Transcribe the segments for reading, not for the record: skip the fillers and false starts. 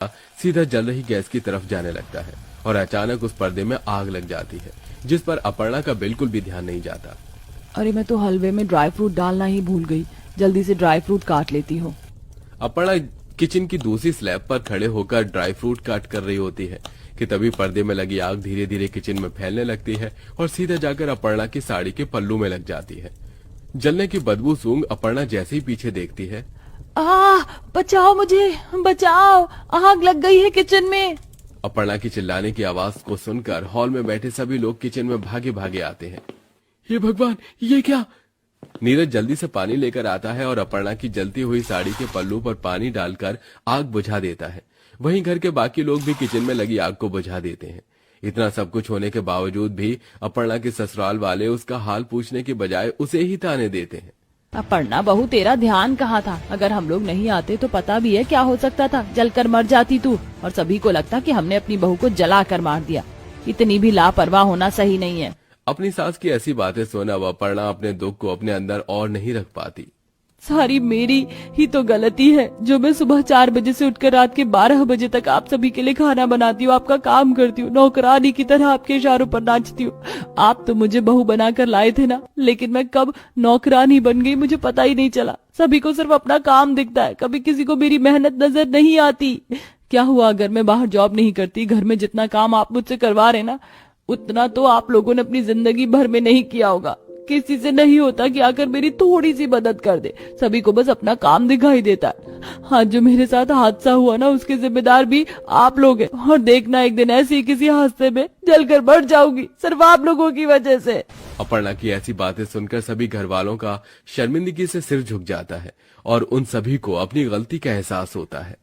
सीधा जल रही गैस की तरफ जाने लगता है और अचानक उस पर्दे में आग लग जाती है, जिस पर अपर्णा का बिल्कुल भी ध्यान नहीं जाता। अरे मैं तो हलवे में ड्राई फ्रूट डालना ही भूल गई। जल्दी से ड्राई फ्रूट काट लेती हूँ। अपर्णा किचन की दूसरी स्लैब पर खड़े होकर ड्राई फ्रूट काट कर रही होती है कि तभी पर्दे में लगी आग धीरे धीरे किचन में फैलने लगती है और सीधा जाकर अपर्णा की साड़ी के पल्लू में लग जाती है। जलने की बदबू सूंघ अपर्णा जैसे ही पीछे देखती है। बचाओ मुझे, बचाओ, आग लग गई है किचन में। अपर्णा की चिल्लाने की आवाज को सुनकर हॉल में बैठे सभी लोग किचन में भागे भागे आते हैं। हे भगवान, ये क्या? नीरज जल्दी से पानी लेकर आता है और अपर्णा की जलती हुई साड़ी के पल्लू पर पानी डालकर आग बुझा देता है। वहीं घर के बाकी लोग भी किचन में लगी आग को बुझा देते हैं। इतना सब कुछ होने के बावजूद भी अपर्णा के ससुराल वाले उसका हाल पूछने के बजाय उसे ही ताने देते हैं। अपर्णा बहू, तेरा ध्यान कहाँ था? अगर हम लोग नहीं आते तो पता भी है क्या हो सकता था। जलकर मर जाती तू और सभी को लगता कि हमने अपनी बहू को जला कर मार दिया। इतनी भी लापरवाह होना सही नहीं है। अपनी सास की ऐसी बातें सुना अपर्णा अपने दुख को अपने अंदर और नहीं रख पाती। सारी मेरी ही तो गलती है जो मैं सुबह 4 बजे से उठकर रात के 12 बजे तक आप सभी के लिए खाना बनाती हूँ, आपका काम करती हूँ, नौकरानी की तरह आपके इशारों पर नाचती हूँ। आप तो मुझे बहू बनाकर लाए थे ना, लेकिन मैं कब नौकरानी बन गई मुझे पता ही नहीं चला। सभी को सिर्फ अपना काम दिखता है, कभी किसी को मेरी मेहनत नजर नहीं आती। क्या हुआ अगर मैं बाहर जॉब नहीं करती? घर में जितना काम आप मुझसे करवा रहे ना, उतना तो आप लोगों ने अपनी जिंदगी भर में नहीं किया होगा। किसी से नहीं होता कि आकर मेरी थोड़ी सी मदद कर दे। सभी को बस अपना काम दिखाई देता है। हाँ, जो मेरे साथ हादसा हुआ ना, उसके जिम्मेदार भी आप लोग हैं। और देखना एक दिन ऐसे ही किसी हादसे में जलकर मर जाऊंगी, सिर्फ आप लोगों की वजह से। अपर्णा की ऐसी बातें सुनकर सभी घर वालों का शर्मिंदगी से सिर झुक जाता है और उन सभी को अपनी गलती का एहसास होता है।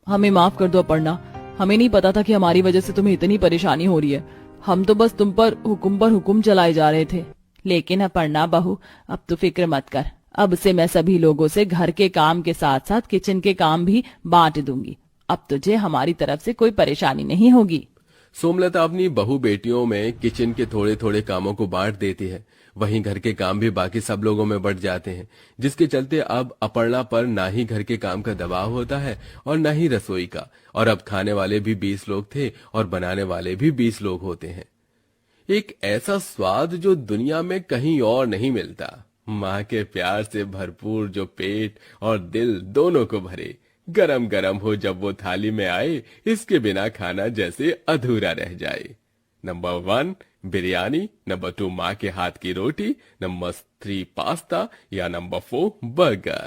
हमें माफ कर दो अपर्णा, हमें नहीं पता था कि हमारी वजह से तुम्हें इतनी परेशानी हो रही है। हम तो बस तुम पर हुक्म चलाए जा रहे थे। लेकिन अपर्णा बहू, अब तो फिक्र मत कर। अब से मैं सभी लोगों से घर के काम के साथ साथ किचन के काम भी बांट दूंगी। अब तुझे हमारी तरफ से कोई परेशानी नहीं होगी। सोमलता अपनी बहू बेटियों में किचन के थोड़े थोड़े कामों को बांट देती है। वहीं घर के काम भी बाकी सब लोगों में बढ़ जाते हैं, जिसके चलते अब अपर्णा पर ना ही घर के काम का दबाव होता है और ना ही रसोई का। और अब खाने वाले भी 20 लोग थे और बनाने वाले भी 20 लोग होते हैं। एक ऐसा स्वाद जो दुनिया में कहीं और नहीं मिलता। माँ के प्यार से भरपूर जो पेट और दिल दोनों को भरे, गरम गरम हो जब वो थाली में आए, इसके बिना खाना जैसे अधूरा रह जाए। नंबर 1 बिरयानी, नंबर 2 माँ के हाथ की रोटी, नंबर 3 पास्ता या नंबर 4 बर्गर।